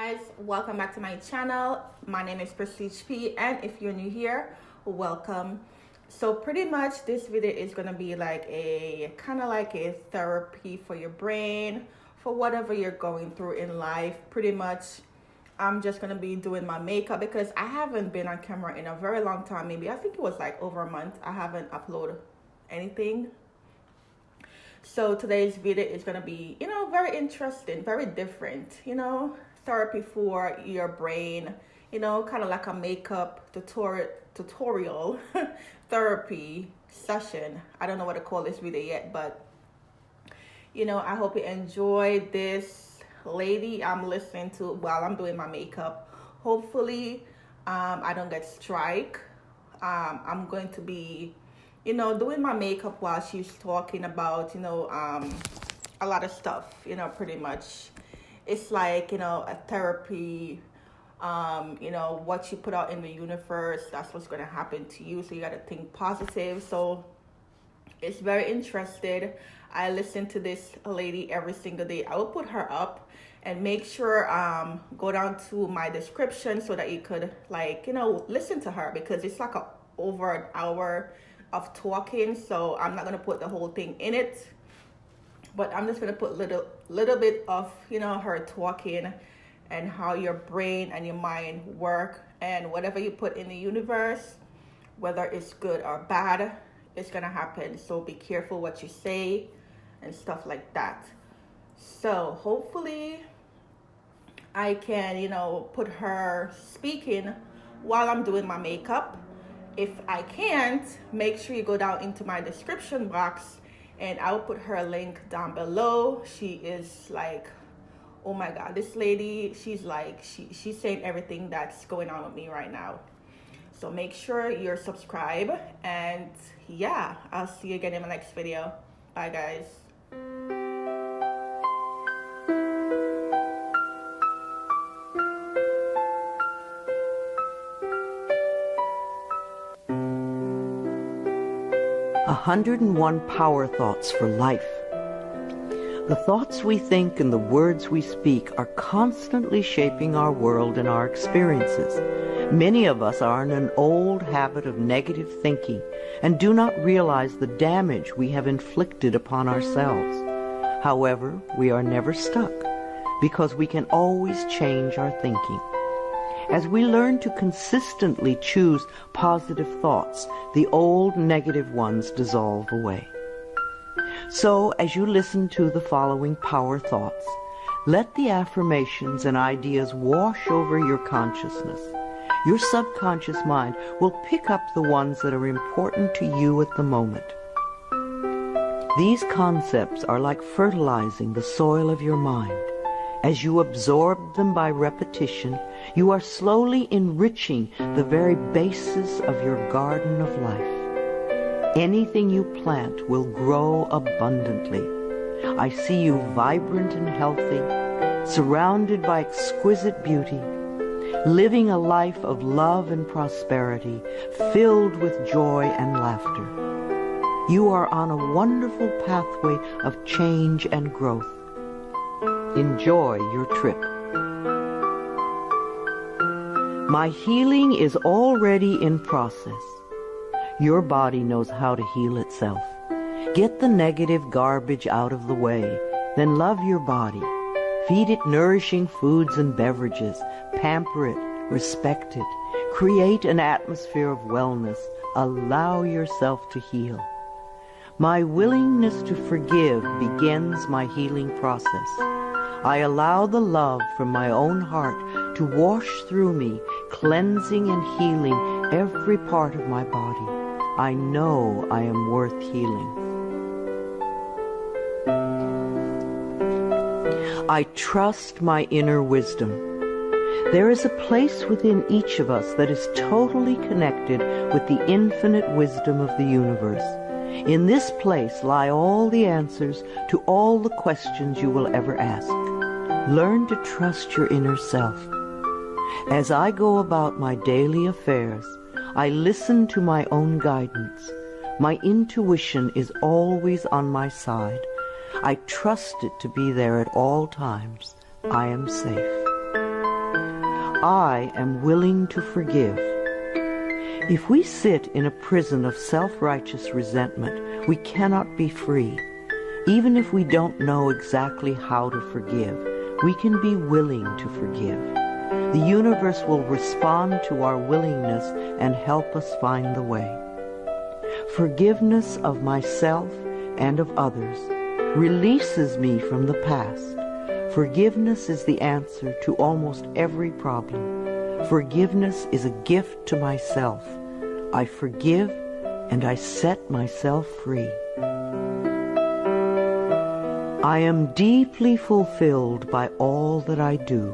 guys, welcome back to my channel. My name is Prestige P, and if you're new here, welcome. So pretty much this video is gonna be like a kind of like a therapy for your brain, for whatever you're going through in life. Pretty much I'm just gonna be doing my makeup because I haven't been on camera in a very long time. Maybe I think it was like over a month. I haven't uploaded anything. So today's video is going to be, very interesting, very different, therapy for your brain, kind of like a makeup tutorial therapy session. I don't know what to call this video yet, but, I hope you enjoy this lady I'm listening to while I'm doing my makeup. Hopefully, I don't get strike. I'm going to be doing my makeup while she's talking about, a lot of stuff, pretty much. It's like, a therapy, what you put out in the universe, that's what's going to happen to you. So you got to think positive. So it's very interesting. I listen to this lady every single day. I will put her up and make sure, go down to my description so that you could listen to her, because it's like over an hour of talking. So I'm not going to put the whole thing in it, but I'm just going to put little bit of her talking and how your brain and your mind work, and whatever you put in the universe, whether it's good or bad, it's going to happen. So be careful what you say and stuff like that. So hopefully I can put her speaking while I'm doing my makeup. If I can't, make sure you go down into my description box and I'll put her link down below. She is like, oh my God, this lady, she's like, she's saying everything that's going on with me right now. So make sure you're subscribed, and yeah, I'll see you again in my next video. Bye guys. 101 power thoughts for life. The thoughts we think and the words we speak are constantly shaping our world and our experiences. Many of us are in an old habit of negative thinking and do not realize the damage we have inflicted upon ourselves. However, we are never stuck because we can always change our thinking. As we learn to consistently choose positive thoughts, the old negative ones dissolve away. So, as you listen to the following power thoughts, let the affirmations and ideas wash over your consciousness. Your subconscious mind will pick up the ones that are important to you at the moment. These concepts are like fertilizing the soil of your mind. As you absorb them by repetition, you are slowly enriching the very basis of your garden of life. Anything you plant will grow abundantly. I see you vibrant and healthy, surrounded by exquisite beauty, living a life of love and prosperity, filled with joy and laughter. You are on a wonderful pathway of change and growth. Enjoy your trip. My healing is already in process. Your body knows how to heal itself. Get the negative garbage out of the way, then love your body. Feed it nourishing foods and beverages. Pamper it, respect it. Create an atmosphere of wellness. Allow yourself to heal. My willingness to forgive begins my healing process. I allow the love from my own heart to wash through me, cleansing and healing every part of my body. I know I am worth healing. I trust my inner wisdom. There is a place within each of us that is totally connected with the infinite wisdom of the universe. In this place lie all the answers to all the questions you will ever ask. Learn to trust your inner self. As I go about my daily affairs, I listen to my own guidance. My intuition is always on my side. I trust it to be there at all times. I am safe. I am willing to forgive. If we sit in a prison of self-righteous resentment, we cannot be free. Even if we don't know exactly how to forgive, we can be willing to forgive. The universe will respond to our willingness and help us find the way. Forgiveness of myself and of others releases me from the past. Forgiveness is the answer to almost every problem. Forgiveness is a gift to myself. I forgive and I set myself free. I am deeply fulfilled by all that I do.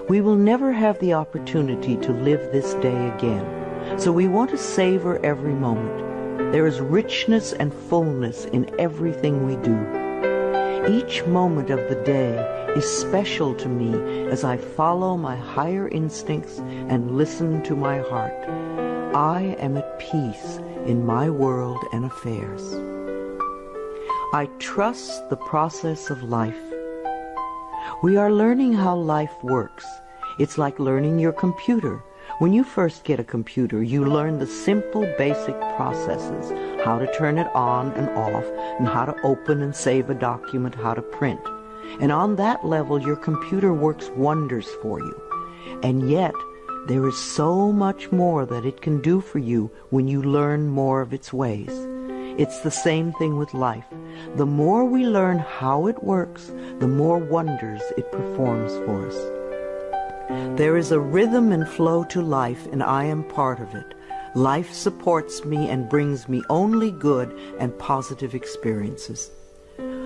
We will never have the opportunity to live this day again, so we want to savor every moment. There is richness and fullness in everything we do. Each moment of the day is special to me as I follow my higher instincts and listen to my heart. I am at peace in my world and affairs. I trust the process of life. We are learning how life works. It's like learning your computer. When you first get a computer, you learn the simple, basic processes, how to turn it on and off, and how to open and save a document, how to print. And on that level, your computer works wonders for you. And yet, there is so much more that it can do for you when you learn more of its ways. It's the same thing with life. The more we learn how it works, the more wonders it performs for us. There is a rhythm and flow to life, and I am part of it. Life supports me and brings me only good and positive experiences.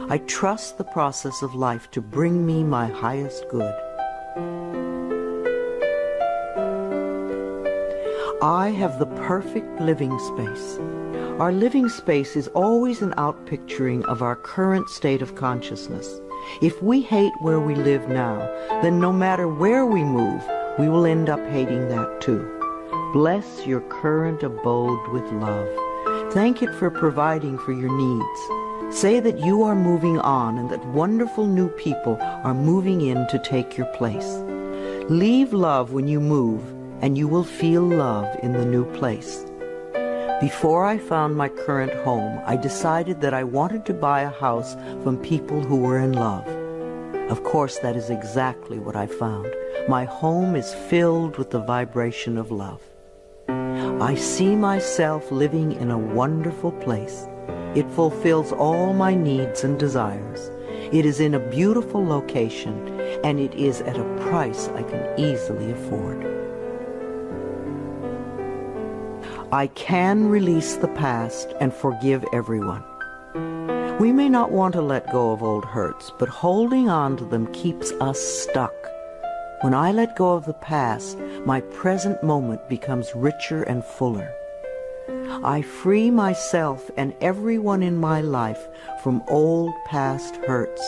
I trust the process of life to bring me my highest good. I have the perfect living space. Our living space is always an outpicturing of our current state of consciousness. If we hate where we live now, then no matter where we move, we will end up hating that too. Bless your current abode with love. Thank it for providing for your needs. Say that you are moving on and that wonderful new people are moving in to take your place. Leave love when you move, and you will feel love in the new place. Before I found my current home, I decided that I wanted to buy a house from people who were in love. Of course, that is exactly what I found. My home is filled with the vibration of love. I see myself living in a wonderful place. It fulfills all my needs and desires. It is in a beautiful location, and it is at a price I can easily afford. I can release the past and forgive everyone. We may not want to let go of old hurts, but holding on to them keeps us stuck. When I let go of the past, my present moment becomes richer and fuller. I free myself and everyone in my life from old past hurts.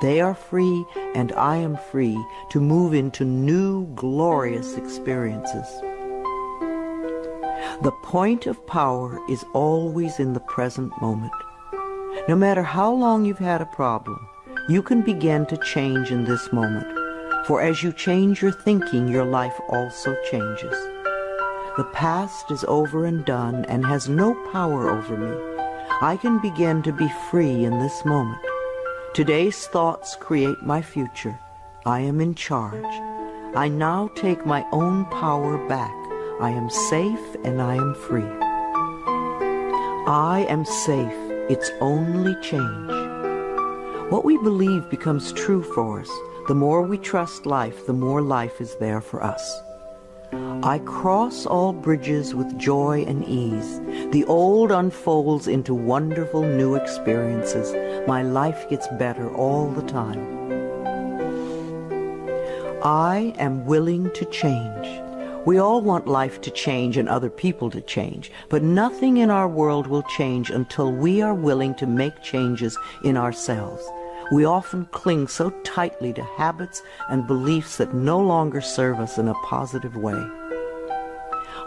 They are free and I am free to move into new glorious experiences. The point of power is always in the present moment. No matter how long you've had a problem, you can begin to change in this moment. For as you change your thinking, your life also changes. The past is over and done and has no power over me. I can begin to be free in this moment. Today's thoughts create my future. I am in charge. I now take my own power back. I am safe and I am free. I am safe. It's only change. What we believe becomes true for us. The more we trust life, the more life is there for us. I cross all bridges with joy and ease. The old unfolds into wonderful new experiences. My life gets better all the time. I am willing to change. We all want life to change and other people to change, but nothing in our world will change until we are willing to make changes in ourselves. We often cling so tightly to habits and beliefs that no longer serve us in a positive way.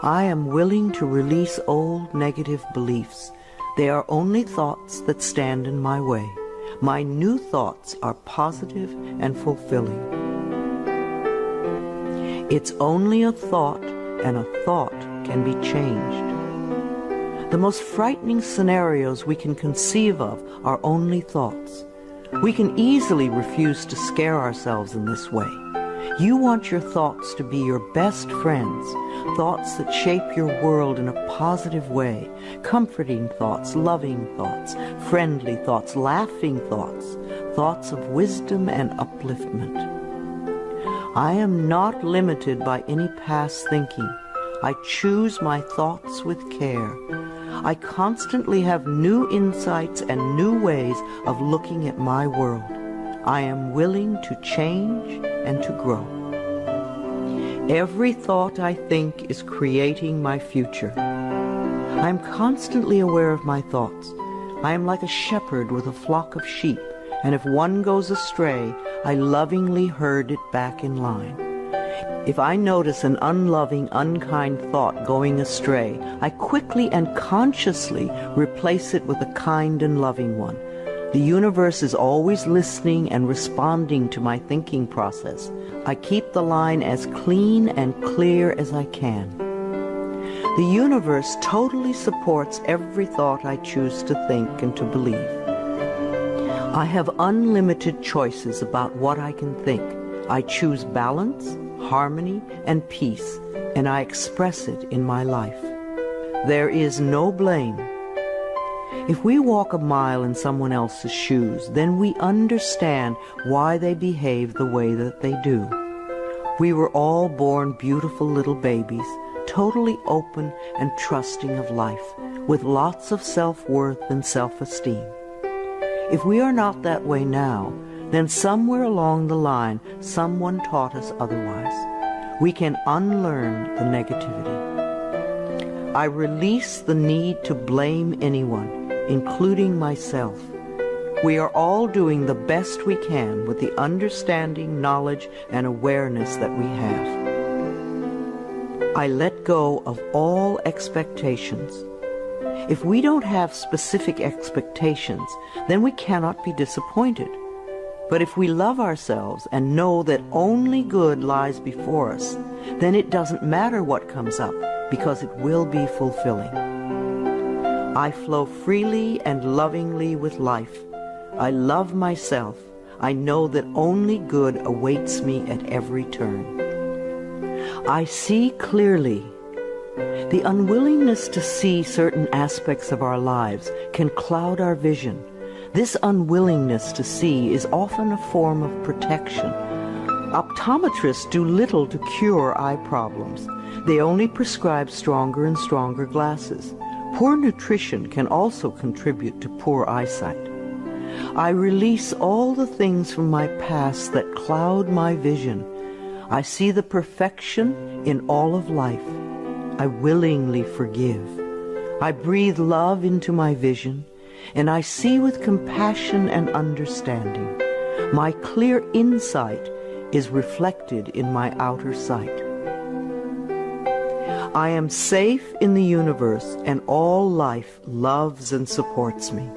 I am willing to release old negative beliefs. They are only thoughts that stand in my way. My new thoughts are positive and fulfilling. It's only a thought, and a thought can be changed. The most frightening scenarios we can conceive of are only thoughts. We can easily refuse to scare ourselves in this way. You want your thoughts to be your best friends, thoughts that shape your world in a positive way, comforting thoughts, loving thoughts, friendly thoughts, laughing thoughts, thoughts of wisdom and upliftment. I am not limited by any past thinking. I choose my thoughts with care. I constantly have new insights and new ways of looking at my world. I am willing to change and to grow. Every thought I think is creating my future. I am constantly aware of my thoughts. I am like a shepherd with a flock of sheep, and if one goes astray, I lovingly herd it back in line. If I notice an unloving, unkind thought going astray, I quickly and consciously replace it with a kind and loving one. The universe is always listening and responding to my thinking process. I keep the line as clean and clear as I can. The universe totally supports every thought I choose to think and to believe. I have unlimited choices about what I can think. I choose balance, harmony, and peace, and I express it in my life. There is no blame. If we walk a mile in someone else's shoes, then we understand why they behave the way that they do. We were all born beautiful little babies, totally open and trusting of life, with lots of self-worth and self-esteem. If we are not that way now, then somewhere along the line, someone taught us otherwise. We can unlearn the negativity. I release the need to blame anyone, including myself. We are all doing the best we can with the understanding, knowledge, and awareness that we have. I let go of all expectations. If we don't have specific expectations, then we cannot be disappointed. But if we love ourselves and know that only good lies before us, then it doesn't matter what comes up, because it will be fulfilling. I flow freely and lovingly with life. I love myself. I know that only good awaits me at every turn. I see clearly. The unwillingness to see certain aspects of our lives can cloud our vision. This unwillingness to see is often a form of protection. Optometrists do little to cure eye problems. They only prescribe stronger and stronger glasses. Poor nutrition can also contribute to poor eyesight. I release all the things from my past that cloud my vision. I see the perfection in all of life. I willingly forgive. I breathe love into my vision, and I see with compassion and understanding. My clear insight is reflected in my outer sight. I am safe in the universe, and all life loves and supports me.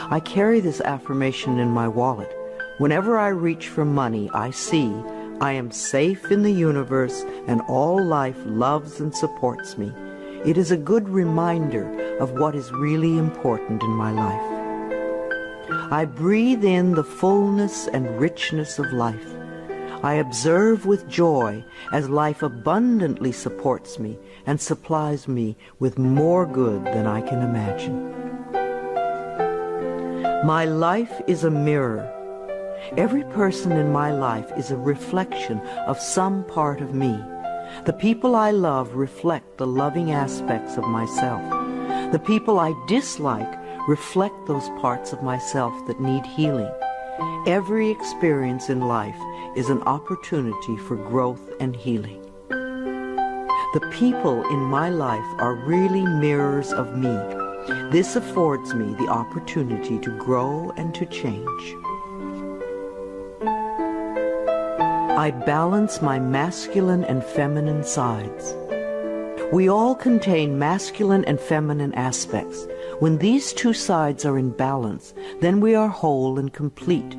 I carry this affirmation in my wallet. Whenever I reach for money, I see I am safe in the universe, and all life loves and supports me. It is a good reminder of what is really important in my life. I breathe in the fullness and richness of life. I observe with joy as life abundantly supports me and supplies me with more good than I can imagine. My life is a mirror. Every person in my life is a reflection of some part of me. The people I love reflect the loving aspects of myself. The people I dislike reflect those parts of myself that need healing. Every experience in life is an opportunity for growth and healing. The people in my life are really mirrors of me. This affords me the opportunity to grow and to change. I balance my masculine and feminine sides. We all contain masculine and feminine aspects. When these two sides are in balance, then we are whole and complete.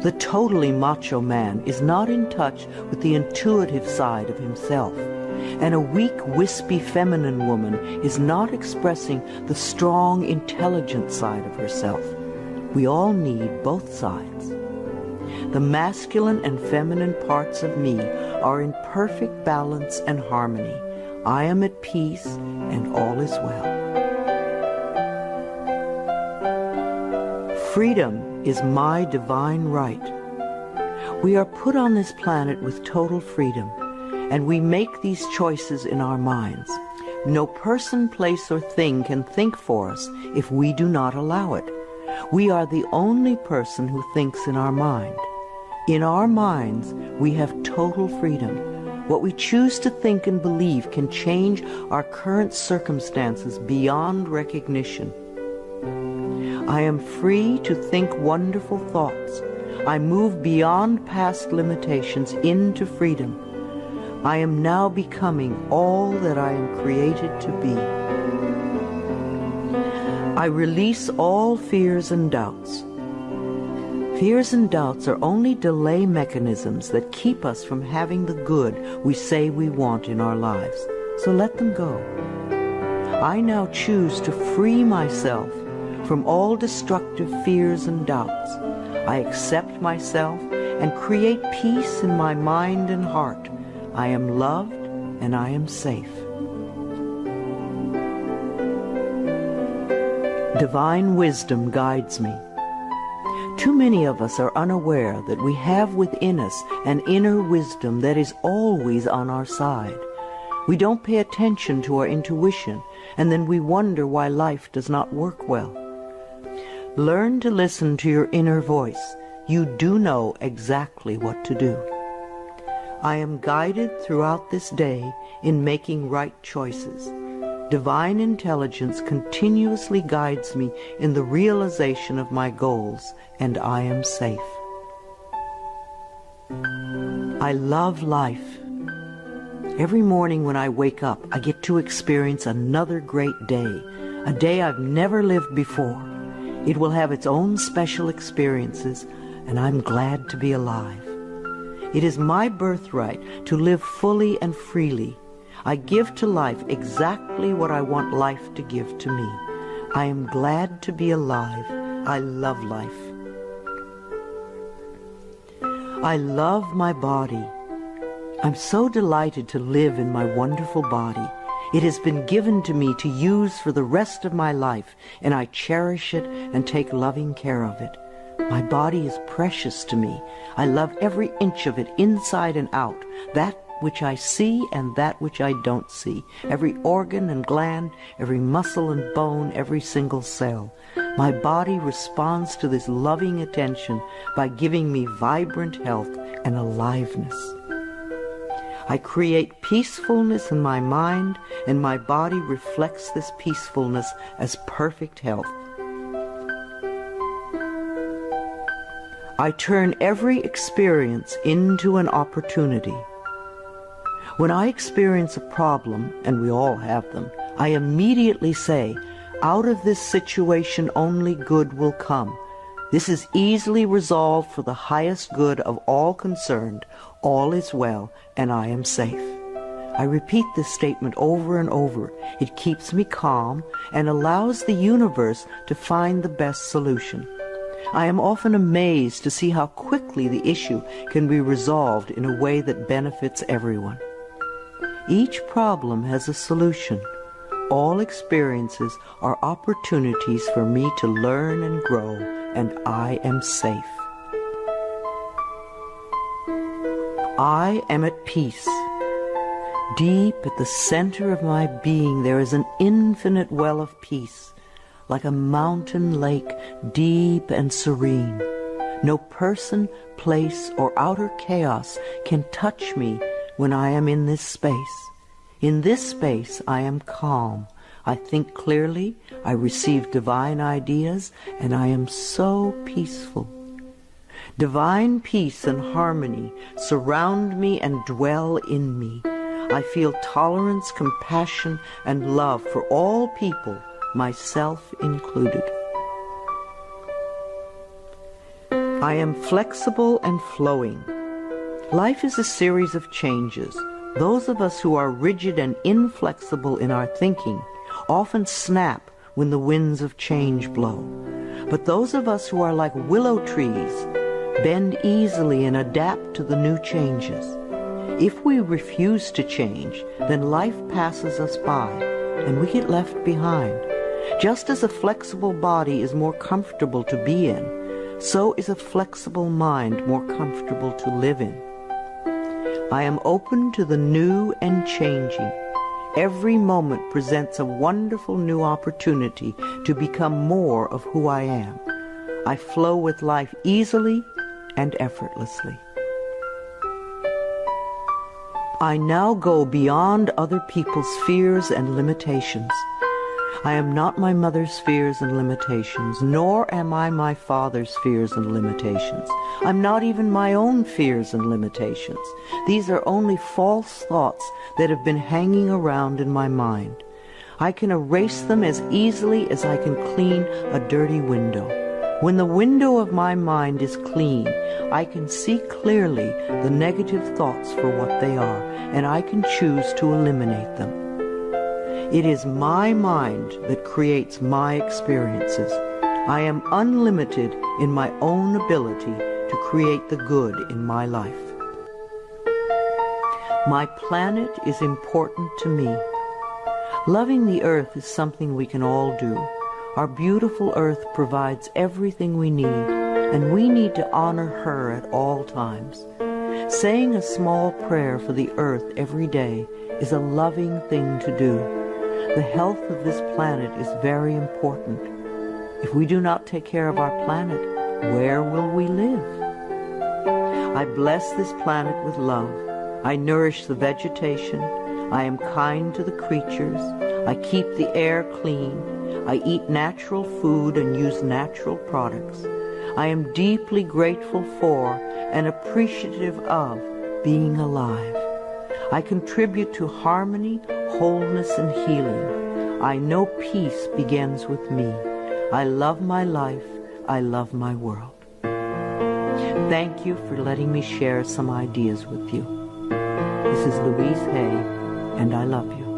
The totally macho man is not in touch with the intuitive side of himself, and a weak, wispy feminine woman is not expressing the strong, intelligent side of herself. We all need both sides. The masculine and feminine parts of me are in perfect balance and harmony. I am at peace, and all is well. Freedom is my divine right. We are put on this planet with total freedom, and we make these choices in our minds. No person, place, or thing can think for us if we do not allow it. We are the only person who thinks in our mind. In our minds, we have total freedom. What we choose to think and believe can change our current circumstances beyond recognition. I am free to think wonderful thoughts. I move beyond past limitations into freedom. I am now becoming all that I am created to be. I release all fears and doubts. Fears and doubts are only delay mechanisms that keep us from having the good we say we want in our lives. So let them go. I now choose to free myself from all destructive fears and doubts. I accept myself and create peace in my mind and heart. I am loved and I am safe. Divine wisdom guides me. Too many of us are unaware that we have within us an inner wisdom that is always on our side. We don't pay attention to our intuition, and then we wonder why life does not work well. Learn to listen to your inner voice. You do know exactly what to do. I am guided throughout this day in making right choices. Divine intelligence continuously guides me in the realization of my goals, and I am safe. I love life. Every morning when I wake up, I get to experience another great day, a day I've never lived before. It will have its own special experiences, and I'm glad to be alive. It is my birthright to live fully and freely. I give to life exactly what I want life to give to me. I am glad to be alive. I love life. I love my body. I'm so delighted to live in my wonderful body. It has been given to me to use for the rest of my life, and I cherish it and take loving care of it. My body is precious to me. I love every inch of it, inside and out, that which I see and that which I don't see, every organ and gland, every muscle and bone, every single cell. My body responds to this loving attention by giving me vibrant health and aliveness. I create peacefulness in my mind, and my body reflects this peacefulness as perfect health. I turn every experience into an opportunity. When I experience a problem, and we all have them, I immediately say, out of this situation only good will come. This is easily resolved for the highest good of all concerned. All is well, and I am safe. I repeat this statement over and over. It keeps me calm and allows the universe to find the best solution. I am often amazed to see how quickly the issue can be resolved in a way that benefits everyone. Each problem has a solution. All experiences are opportunities for me to learn and grow, and I am safe. I am at peace. Deep at the center of my being there is an infinite well of peace, like a mountain lake, deep and serene. No person, place, or outer chaos can touch me when I am in this space. In this space I am calm. I think clearly, I receive divine ideas, and I am so peaceful. Divine peace and harmony surround me and dwell in me. I feel tolerance, compassion, and love for all people, myself included. I am flexible and flowing. Life is a series of changes. Those of us who are rigid and inflexible in our thinking often snap when the winds of change blow. But those of us who are like willow trees bend easily and adapt to the new changes. If we refuse to change, then life passes us by and we get left behind. Just as a flexible body is more comfortable to be in, so is a flexible mind more comfortable to live in. I am open to the new and changing. Every moment presents a wonderful new opportunity to become more of who I am. I flow with life easily and effortlessly. I now go beyond other people's fears and limitations. I am not my mother's fears and limitations, nor am I my father's fears and limitations. I'm not even my own fears and limitations. These are only false thoughts that have been hanging around in my mind. I can erase them as easily as I can clean a dirty window. When the window of my mind is clean, I can see clearly the negative thoughts for what they are, and I can choose to eliminate them. It is my mind that creates my experiences. I am unlimited in my own ability to create the good in my life. My planet is important to me. Loving the earth is something we can all do. Our beautiful earth provides everything we need, and we need to honor her at all times. Saying a small prayer for the earth every day is a loving thing to do. The health of this planet is very important. If we do not take care of our planet, where will we live? I bless this planet with love. I nourish the vegetation. I am kind to the creatures. I keep the air clean. I eat natural food and use natural products. I am deeply grateful for and appreciative of being alive. I contribute to harmony, wholeness, and healing. I know peace begins with me. I love my life. I love my world. Thank you for letting me share some ideas with you. This is Louise Hay, and I love you.